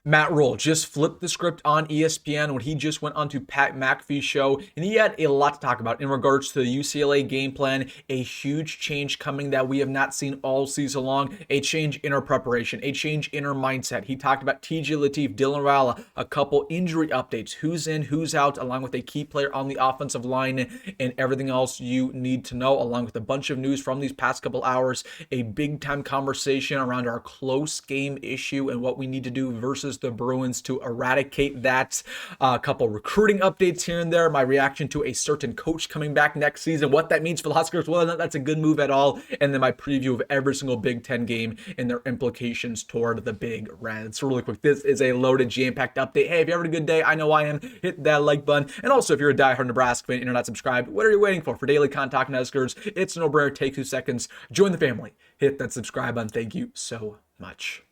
Matt Rhule just flipped the script on ESPN when he just went on to Pat McAfee's show, and he had a lot to talk about in regards to the UCLA game plan, a huge change coming that we have not seen all season long, a change in our preparation, a change in our mindset. He talked about TJ Lateef, Dylan Raiola, a couple injury updates, who's in, who's out, along with a key player on the offensive line, and everything else you need to know, along with a bunch of news from these past couple hours, a big-time conversation around our close game issue and what we need to do versus the Bruins to eradicate that. A couple recruiting updates here and there, my reaction to a certain coach coming back next season, what that means for the Huskers, whether or not that's a good move at all, and then my preview of every single Big Ten game and their implications toward the Big Reds. So really quick, this is a loaded, jam-packed update. Hey, if you're having a good day, I know I am, hit that like button. And also, if you're a diehard Nebraska fan and you're not subscribed, what are you waiting for? For daily contact with Huskers, it's a no-brainer. Take 2 seconds, join the family, hit that subscribe button. Thank you so much.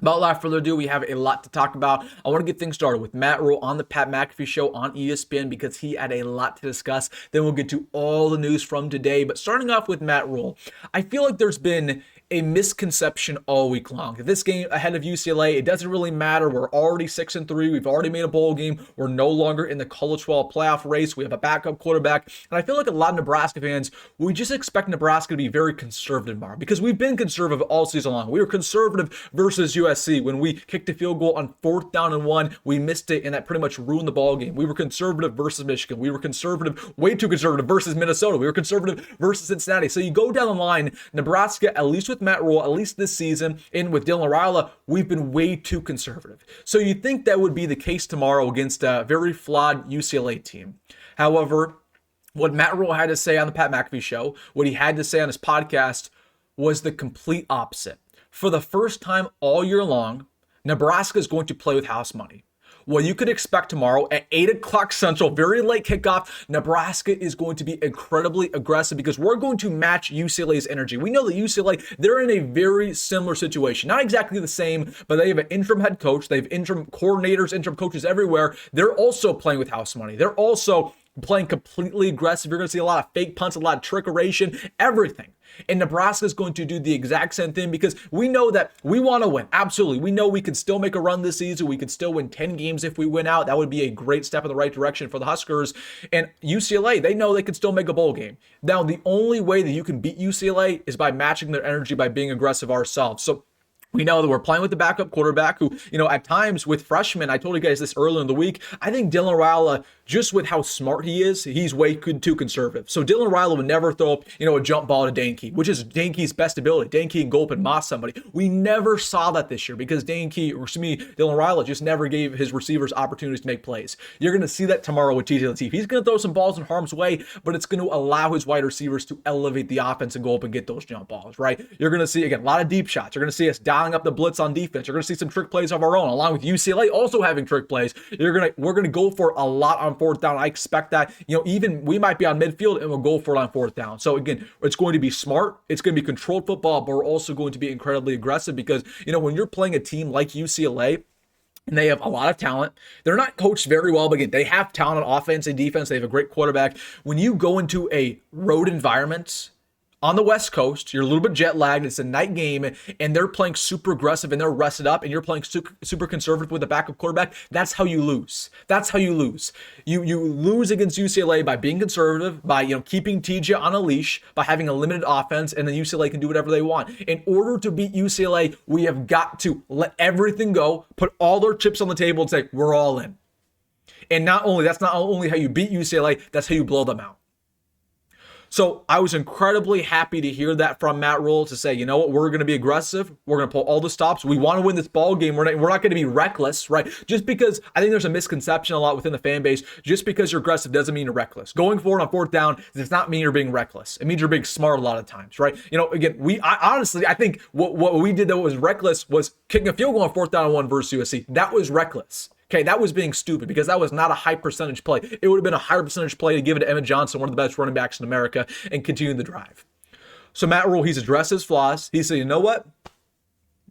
But without further ado, we have a lot to talk about. I want to get things started with Matt Rhule on the Pat McAfee show on ESPN because he had a lot to discuss. Then we'll get to all the news from today. But starting off with Matt Rhule, I feel like there's been a misconception all week long. This game ahead of UCLA, it doesn't really matter. We're already 6-3. We've already made a bowl game. We're no longer in the college football playoff race. We have a backup quarterback. And I feel like a lot of Nebraska fans, we just expect Nebraska to be very conservative, Mar, because we've been conservative all season long. We were conservative versus USC when we kicked a field goal on 4th down and 1. We missed it, and that pretty much ruined the ball game. We were conservative versus Michigan. We were conservative, way too conservative versus Minnesota. We were conservative versus Cincinnati. So you go down the line, Nebraska, at least with Matt Rhule, at least this season, and with Dylan Raiola, we've been way too conservative. So you think that would be the case tomorrow against a very flawed UCLA team. However, what Matt Rhule had to say on the Pat McAfee show, what he had to say on his podcast, was the complete opposite. For the first time all year long, Nebraska is going to play with house money. What you could expect tomorrow at 8 o'clock Central, very late kickoff, Nebraska is going to be incredibly aggressive because we're going to match UCLA's energy. We know that UCLA, they're in a very similar situation. Not exactly the same, but they have an interim head coach. They have interim coordinators, interim coaches everywhere. They're also playing with house money. They're also playing completely aggressive. You're going to see a lot of fake punts, a lot of trickeration, everything. And Nebraska is going to do the exact same thing because we know that we want to win. Absolutely. We know we can still make a run this season. We could still win 10 games if we win out. That would be a great step in the right direction for the Huskers. And UCLA, they know they can still make a bowl game. Now, the only way that you can beat UCLA is by matching their energy, by being aggressive ourselves. So we know that we're playing with the backup quarterback who, at times with freshmen, I told you guys this earlier in the week, I think Dylan Raiola, just with how smart he is, he's way too conservative. So Dylan Raiola would never throw up, a jump ball to Dane, which is Dane's best ability. Dane can go up and moss somebody. We never saw that this year because Dylan Raiola just never gave his receivers opportunities to make plays. You're going to see that tomorrow with TJ Lateef. He's going to throw some balls in harm's way, but it's going to allow his wide receivers to elevate the offense and go up and get those jump balls, right? You're going to see, again, a lot of deep shots. You're going to see us dialing up the blitz on defense. You're going to see some trick plays of our own, along with UCLA also having trick plays. We're going to go for a lot on 4th down. I expect that, even we might be on midfield and we'll go for it on 4th down. So again, it's going to be smart. It's going to be controlled football, but we're also going to be incredibly aggressive because, when you're playing a team like UCLA, and they have a lot of talent. They're not coached very well, but again, they have talent on offense and defense. They have a great quarterback. When you go into a road environment on the West Coast, you're a little bit jet lagged. It's a night game, and they're playing super aggressive, and they're rested up, and you're playing super conservative with a backup quarterback. That's how you lose. That's how you lose. You lose against UCLA by being conservative, by keeping TJ on a leash, by having a limited offense, and then UCLA can do whatever they want. In order to beat UCLA, we have got to let everything go, put all their chips on the table, and say we're all in. And that's not only how you beat UCLA, that's how you blow them out. So I was incredibly happy to hear that from Matt Rhule to say, you know what, we're going to be aggressive. We're going to pull all the stops. We want to win this ball game. We're not going to be reckless, right? Just because I think there's a misconception a lot within the fan base. Just because you're aggressive doesn't mean you're reckless. Going forward on 4th down does not mean you're being reckless. It means you're being smart a lot of times, right? Again, I think what we did that was reckless was kicking a field goal on 4th down and 1 versus USC. That was reckless. Okay, that was being stupid because that was not a high percentage play. It would have been a higher percentage play to give it to Emmett Johnson, one of the best running backs in America, and continue the drive. So Matt Rhule, he's addressed his flaws. He said, you know what?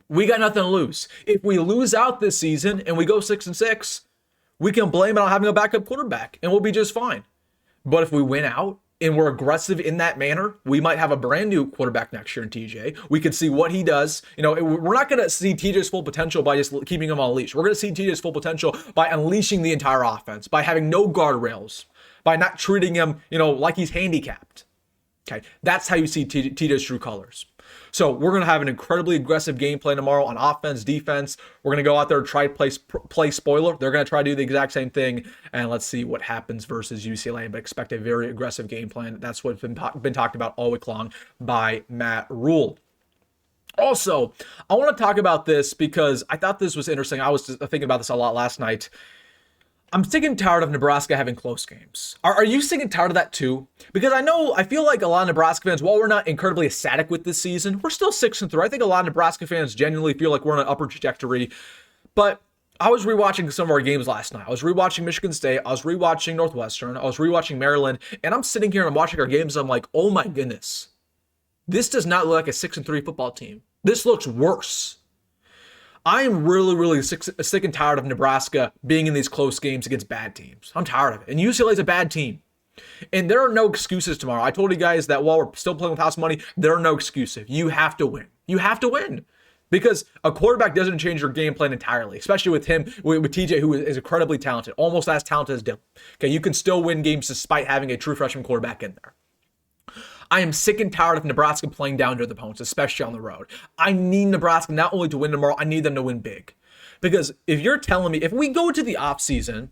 We got nothing to lose. If we lose out this season and we go 6-6, we can blame it on having a backup quarterback and we'll be just fine. But if we win out and we're aggressive in that manner, we might have a brand new quarterback next year in TJ. We could see what he does. We're not going to see TJ's full potential by just keeping him on a leash. We're going to see TJ's full potential by unleashing the entire offense, by having no guardrails, by not treating him, like he's handicapped. Okay, that's how you see TJ's true colors. So we're going to have an incredibly aggressive game plan tomorrow on offense, defense. We're going to go out there and try to play spoiler. They're going to try to do the exact same thing, and let's see what happens versus UCLA. But expect a very aggressive game plan. That's what's been talked about all week long by Matt Rhule. Also, I want to talk about this because I thought this was interesting. I was thinking about this a lot last night. I'm sick and tired of Nebraska having close games. Are you sick and tired of that too? Because I feel like a lot of Nebraska fans, while we're not incredibly ecstatic with this season, we're still 6-3. I think a lot of Nebraska fans genuinely feel like we're on an upper trajectory. But I was rewatching some of our games last night. I was rewatching Michigan State. I was rewatching Northwestern. I was rewatching Maryland. And I'm sitting here and I'm watching our games. And I'm like, oh my goodness. This does not look like a 6-3 football team. This looks worse. I am really, really sick and tired of Nebraska being in these close games against bad teams. I'm tired of it. And UCLA is a bad team. And there are no excuses tomorrow. I told you guys that while we're still playing with house money, there are no excuses. You have to win. You have to win. Because a quarterback doesn't change your game plan entirely, especially with him, with TJ, who is incredibly talented, almost as talented as Dylan. Okay, you can still win games despite having a true freshman quarterback in there. I am sick and tired of Nebraska playing down to the opponents, especially on the road. I need Nebraska not only to win tomorrow, I need them to win big. Because if you're telling me, if we go to the offseason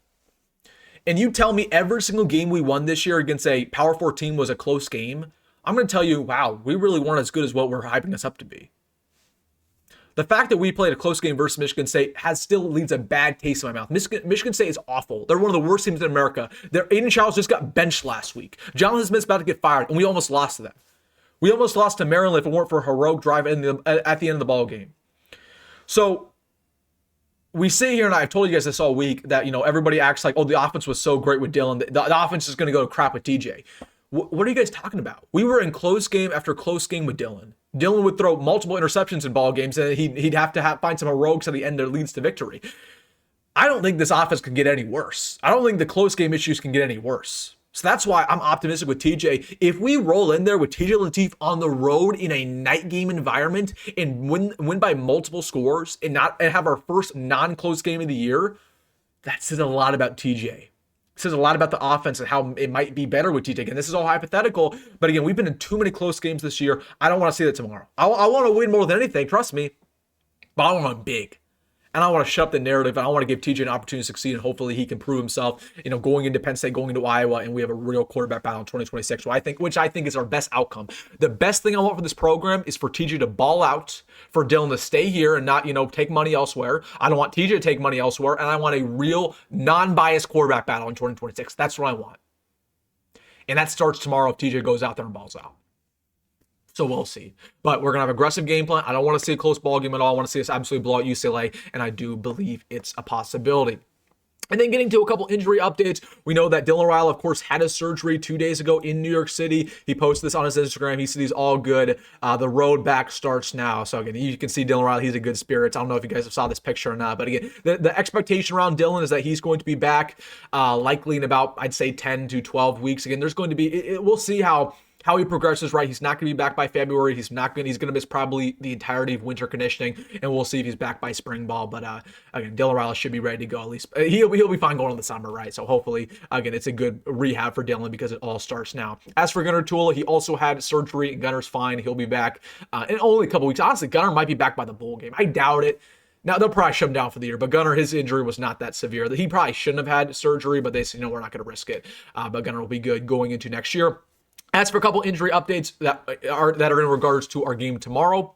and you tell me every single game we won this year against a Power 4 team was a close game, I'm going to tell you, wow, we really weren't as good as what we're hyping us up to be. The fact that we played a close game versus Michigan State still leaves a bad taste in my mouth. Michigan State is awful. They're one of the worst teams in America. Aiden Childs just got benched last week. Jonathan Smith's about to get fired, and we almost lost to them. We almost lost to Maryland if it weren't for a heroic drive at the end of the ball game. So we sit here, and I've told you guys this all week, that everybody acts like, oh, the offense was so great with Dylan. The offense is going to go to crap with TJ. What are you guys talking about? We were in close game after close game with Dylan. Dylan would throw multiple interceptions in ball games, and he'd have to find some heroics at the end that leads to victory. I don't think this offense can get any worse. I don't think the close game issues can get any worse. So that's why I'm optimistic with TJ. If we roll in there with TJ Lateef on the road in a night game environment and win by multiple scores and have our first non-close game of the year, that says a lot about TJ. It says a lot about the offense and how it might be better with TJ. Again, this is all hypothetical, but again, we've been in too many close games this year. I don't want to see that tomorrow. I want to win more than anything, trust me, but I want to win big. And I want to shut up the narrative, and I want to give TJ an opportunity to succeed, and hopefully he can prove himself, going into Penn State, going into Iowa, and we have a real quarterback battle in 2026, which I think is our best outcome. The best thing I want for this program is for TJ to ball out, for Dylan to stay here and not, take money elsewhere. I don't want TJ to take money elsewhere, and I want a real non-biased quarterback battle in 2026. That's what I want. And that starts tomorrow if TJ goes out there and balls out. So we'll see. But we're going to have an aggressive game plan. I don't want to see a close ball game at all. I want to see us absolutely blow out UCLA, and I do believe it's a possibility. And then getting to a couple injury updates, we know that Dylan Raiola, of course, had his surgery 2 days ago in New York City. He posted this on his Instagram. He said he's all good. The road back starts now. So again, you can see Dylan Raiola, he's in good spirits. I don't know if you guys have saw this picture or not, but again, the expectation around Dylan is that he's going to be back likely in about, I'd say, 10 to 12 weeks. Again, there's going to be, we'll see how he progresses, right? He's not going to be back by February. He's going to miss probably the entirety of winter conditioning, and we'll see if he's back by spring ball. But again, Dylan Raiola should be ready to go at least. He'll be fine going in the summer, right? So hopefully, again, it's a good rehab for Dylan because it all starts now. As for Gunnar Tula, he also had surgery, and Gunnar's fine. He'll be back in only a couple weeks. Honestly, Gunnar might be back by the bowl game. I doubt it. Now, they'll probably shut him down for the year, but Gunnar, his injury was not that severe. He probably shouldn't have had surgery, but they said, we're not going to risk it. But Gunnar will be good going into next year. As for a couple injury updates that are in regards to our game tomorrow,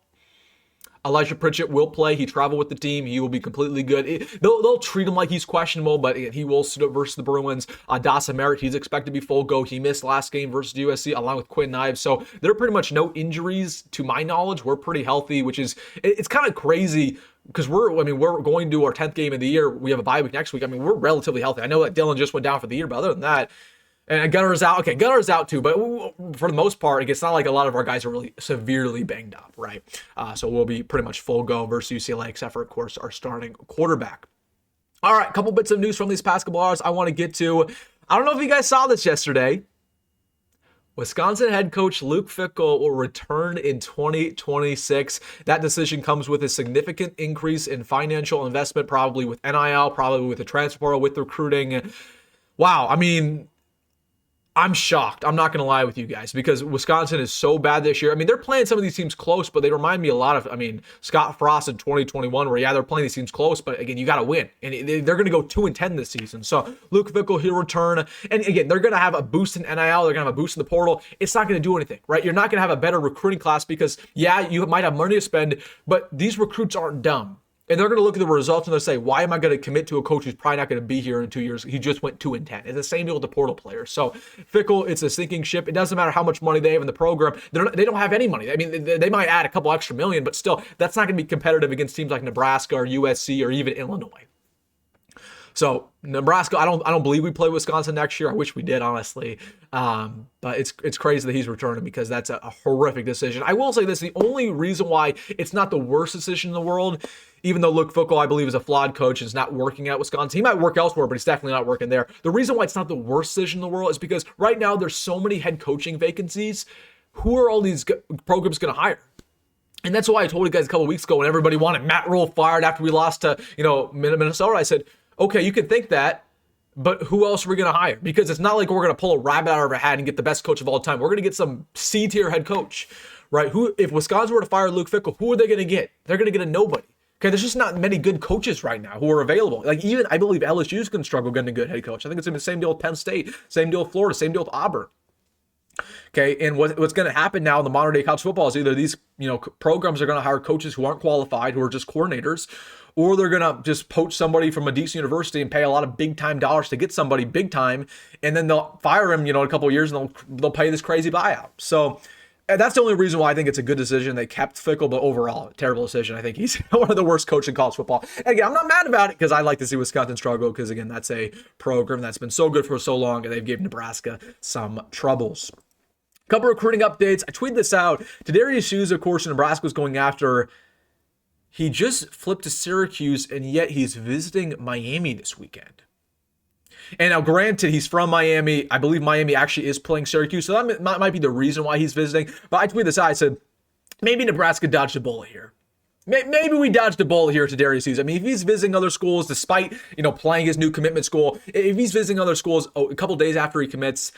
Elijah Pritchett will play. He traveled with the team. He will be completely good. They'll treat him like he's questionable, but he will sit up versus the Bruins. Dawson Merritt, he's expected to be full go. He missed last game versus USC along with Quinn and Ives. So there are pretty much no injuries to my knowledge. We're pretty healthy, which is, it's kind of crazy because we're going to our 10th game of the year. We have a bye week next week. We're relatively healthy. I know that Dylan just went down for the year, but other than that, and Gunner's out. Okay, Gunner's out too, but for the most part, it's not like a lot of our guys are really severely banged up, right? So we'll be pretty much full go versus UCLA, except for, of course, our starting quarterback. All right, a couple bits of news from these past couple hours I want to get to. I don't know if you guys saw this yesterday. Wisconsin head coach Luke Fickell will return in 2026. That decision comes with a significant increase in financial investment, probably with NIL, probably with the transfer portal, with recruiting. Wow, I mean, I'm shocked. I'm not going to lie with you guys because Wisconsin is so bad this year. I mean, they're playing some of these teams close, but they remind me a lot of, Scott Frost in 2021, where, yeah, they're playing these teams close, but again, you got to win. And they're going to go 2-10 this season. So Luke Fickell, he'll return. And again, they're going to have a boost in NIL. They're going to have a boost in the portal. It's not going to do anything, right? You're not going to have a better recruiting class because, yeah, you might have money to spend, but these recruits aren't dumb. And they're going to look at the results and they'll say, why am I going to commit to a coach who's probably not going to be here in 2 years? He just went 2-10. It's the same deal with the portal players. So Fickell, it's a sinking ship. It doesn't matter how much money they have in the program. They don't have any money. I mean, they might add a couple extra million, but still, that's not going to be competitive against teams like Nebraska or USC or even Illinois. So Nebraska, I don't believe we play Wisconsin next year. I wish we did, honestly. But it's crazy that he's returning because that's a horrific decision. I will say this: the only reason why it's not the worst decision in the world, even though Luke Fickell, I believe, is a flawed coach and is not working at Wisconsin. He might work elsewhere, but he's definitely not working there. The reason why it's not the worst decision in the world is because right now there's so many head coaching vacancies. Who are all these programs going to hire? And that's why I told you guys a couple weeks ago when everybody wanted Matt Rhule fired after we lost to Minnesota. I said, okay, you can think that, but who else are we going to hire? Because it's not like we're going to pull a rabbit out of our hat and get the best coach of all time. We're going to get some C-tier head coach, right? If Wisconsin were to fire Luke Fickell, who are they going to get? They're going to get a nobody. Okay, there's just not many good coaches right now who are available. Like even, I believe LSU's going to struggle getting a good head coach. I think it's going to be the same deal with Penn State, same deal with Florida, same deal with Auburn. Okay, and what's going to happen now in the modern day college football is either these programs are going to hire coaches who aren't qualified, who are just coordinators, or they're going to just poach somebody from a decent university and pay a lot of big time dollars to get somebody big time, and then they'll fire him, in a couple of years, and they'll pay this crazy buyout. So that's the only reason why I think it's a good decision. They kept Fickell, but overall, terrible decision. I think he's one of the worst coaches in college football. And again, I'm not mad about it because I like to see Wisconsin struggle because, again, that's a program that's been so good for so long, and they've given Nebraska some troubles. Couple recruiting updates. I tweeted this out. Demitrius Hughes, of course, Nebraska was going after. He just flipped to Syracuse, and yet he's visiting Miami this weekend. And now, granted, he's from Miami. I believe Miami actually is playing Syracuse, so that might be the reason why he's visiting. But I tweeted this out. I said, maybe Nebraska dodged a bullet here. Maybe we dodged a bullet here to Demitrius Hughes. I mean, if he's visiting other schools, despite playing his new commitment school, if he's visiting other schools a couple days after he commits,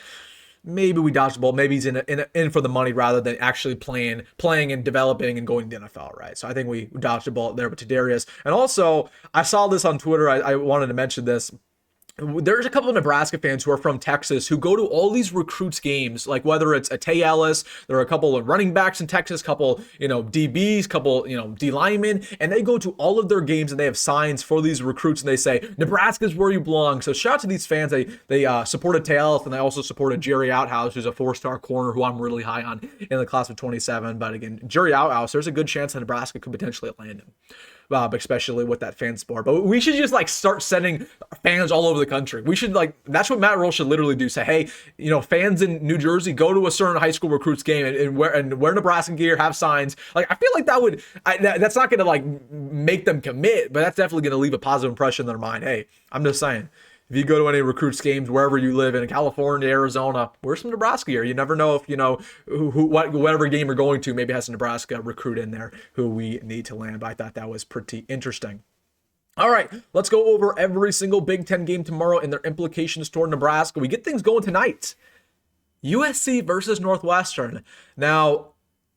maybe we dodged the ball. Maybe he's in for the money rather than actually playing and developing and going to the NFL, right? So I think we dodged the ball there with Demitrius. And also, I saw this on Twitter. I wanted to mention this. There's a couple of Nebraska fans who are from Texas who go to all these recruits games, like whether it's a Tay Ellis, there are a couple of running backs in Texas, couple, DBs, couple, D linemen, and they go to all of their games and they have signs for these recruits and they say, Nebraska's where you belong. So shout out to these fans. They supported Tay Ellis and they also supported Jerry Outhouse, who's a 4-star corner who I'm really high on in the class of 27. But again, Jerry Outhouse, there's a good chance that Nebraska could potentially land him. Especially with that fan sport. But we should just start sending fans all over the country. We should that's what Matt Rhule should literally do. Say, hey, fans in New Jersey, go to a certain high school recruits game and wear Nebraska gear, have signs. I feel like that would, that's not going to make them commit, but that's definitely going to leave a positive impression in their mind. Hey, I'm just saying. If you go to any recruits games, wherever you live in California, Arizona, wear some Nebraska gear. You never know if, whatever game you're going to maybe has a Nebraska recruit in there who we need to land. But I thought that was pretty interesting. All right, let's go over every single Big Ten game tomorrow and their implications toward Nebraska. We get things going tonight. USC versus Northwestern. Now,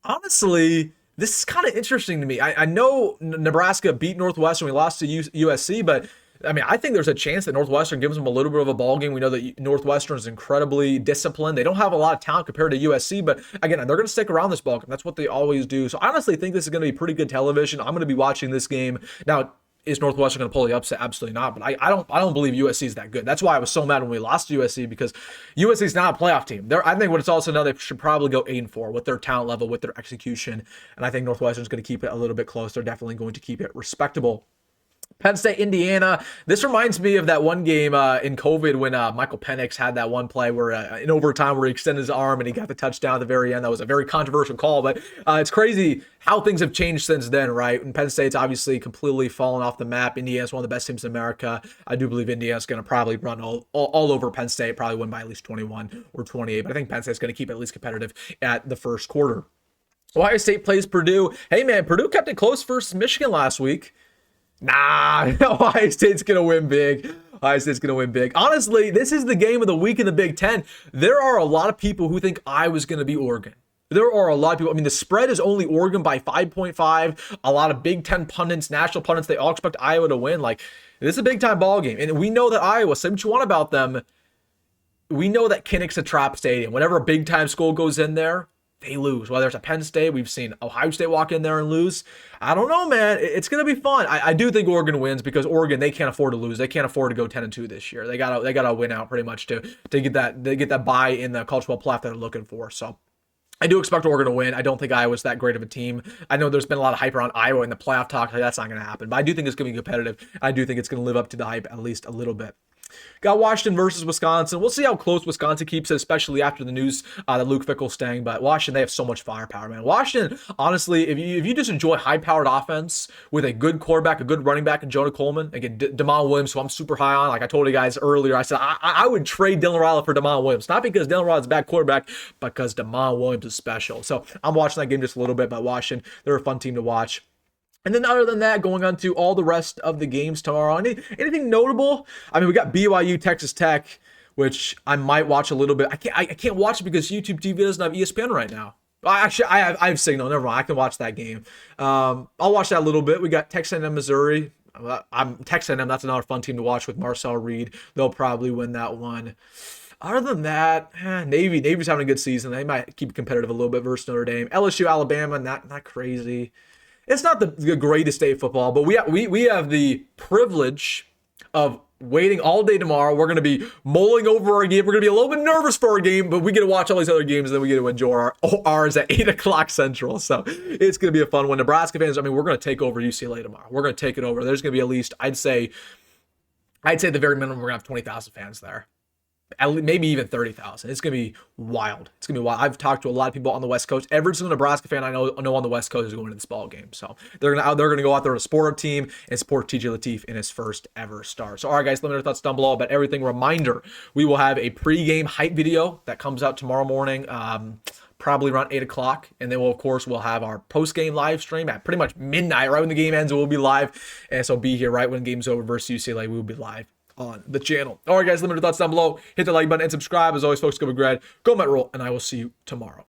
honestly, this is kind of interesting to me. I know Nebraska beat Northwestern. We lost to USC, but I think there's a chance that Northwestern gives them a little bit of a ball game. We know that Northwestern is incredibly disciplined. They don't have a lot of talent compared to USC, but again, they're going to stick around this ball game. That's what they always do. So I honestly think this is going to be pretty good television. I'm going to be watching this game. Now, is Northwestern going to pull the upset? Absolutely not. But I don't believe USC is that good. That's why I was so mad when we lost to USC, because USC is not a playoff team. I think what it's also now, they should probably go 8-4 with their talent level, with their execution. And I think Northwestern is going to keep it a little bit close. They're definitely going to keep it respectable. Penn State, Indiana. This reminds me of that one game in COVID when Michael Penix had that one play where in overtime where he extended his arm and he got the touchdown at the very end. That was a very controversial call, but it's crazy how things have changed since then, right? And Penn State's obviously completely fallen off the map. Indiana's one of the best teams in America. I do believe Indiana's going to probably run all over Penn State, probably win by at least 21 or 28, but I think Penn State's going to keep it at least competitive at the first quarter. Ohio State plays Purdue. Hey, man, Purdue kept it close versus Michigan last week. Nah, Ohio State's going to win big. Ohio State's going to win big. Honestly, this is the game of the week in the Big Ten. There are a lot of people who think Iowa's going to be Oregon. There are a lot of people. I mean, the spread is only Oregon by 5.5. A lot of Big Ten pundits, national pundits, they all expect Iowa to win. Like, this is a big-time ball game. And we know that Iowa, say what you want about them, we know that Kinnick's a trap stadium. Whenever a big-time school goes in there, they lose. Whether it's a Penn State, we've seen Ohio State walk in there and lose. I don't know, man. It's going to be fun. I do think Oregon wins because Oregon, they can't afford to lose. They can't afford to go 10-2 this year. They gotta win out pretty much to get that bye in the college football playoff that they're looking for. So I do expect Oregon to win. I don't think Iowa's that great of a team. I know there's been a lot of hype around Iowa in the playoff talk. Like, that's not going to happen. But I do think it's going to be competitive. I do think it's going to live up to the hype at least a little bit. Got Washington versus Wisconsin. We'll see how close Wisconsin keeps it, especially after the news that Luke Fickell's staying. But Washington, they have so much firepower, man. Washington, honestly, if you just enjoy high-powered offense with a good quarterback, a good running back, and Jonah Coleman, again, Damon Williams, who I'm super high on. Like I told you guys earlier, I said I would trade Dylan Riley for Damon Williams. Not because Dylan Riley's a bad quarterback, but because Damon Williams is special. So I'm watching that game just a little bit, but Washington, they're a fun team to watch. And then other than that, going on to all the rest of the games tomorrow. Anything notable? I mean, we got BYU, Texas Tech, which I might watch a little bit. I can't watch it because YouTube TV doesn't have ESPN right now. Actually, I have Signal. Never mind. I can watch that game. I'll watch that a little bit. We got Texas A&M, Missouri. Texas A&M, that's another fun team to watch with Marcel Reed. They'll probably win that one. Other than that, Navy's having a good season. They might keep it competitive a little bit versus Notre Dame. LSU, Alabama, not crazy. It's not the greatest day of football, but we have the privilege of waiting all day tomorrow. We're going to be mulling over our game. We're going to be a little bit nervous for our game, but we get to watch all these other games, and then we get to enjoy ours at 8 o'clock Central. So it's going to be a fun one. Nebraska fans, I mean, we're going to take over UCLA tomorrow. We're going to take it over. There's going to be at least, I'd say the very minimum, we're going to have 20,000 fans there. Maybe even 30,000. It's going to be wild. It's going to be wild. I've talked to a lot of people on the West Coast. Every single Nebraska fan I know on the West Coast is going to this ball game. So they're going to go out there to support our team and support TJ Lateef in his first ever start. So all right, guys, let me know your thoughts down below about everything. Reminder, we will have a pregame hype video that comes out tomorrow morning. Probably around 8 o'clock. And then we'll have our post-game live stream at pretty much midnight, right when the game ends. We'll be live. And so be here right when the game's over versus UCLA. We will be live on the channel. All right, guys, let me know your thoughts down below. Hit the like button and subscribe. As always, folks, go with Grad, go Met Rhule, and I will see you tomorrow.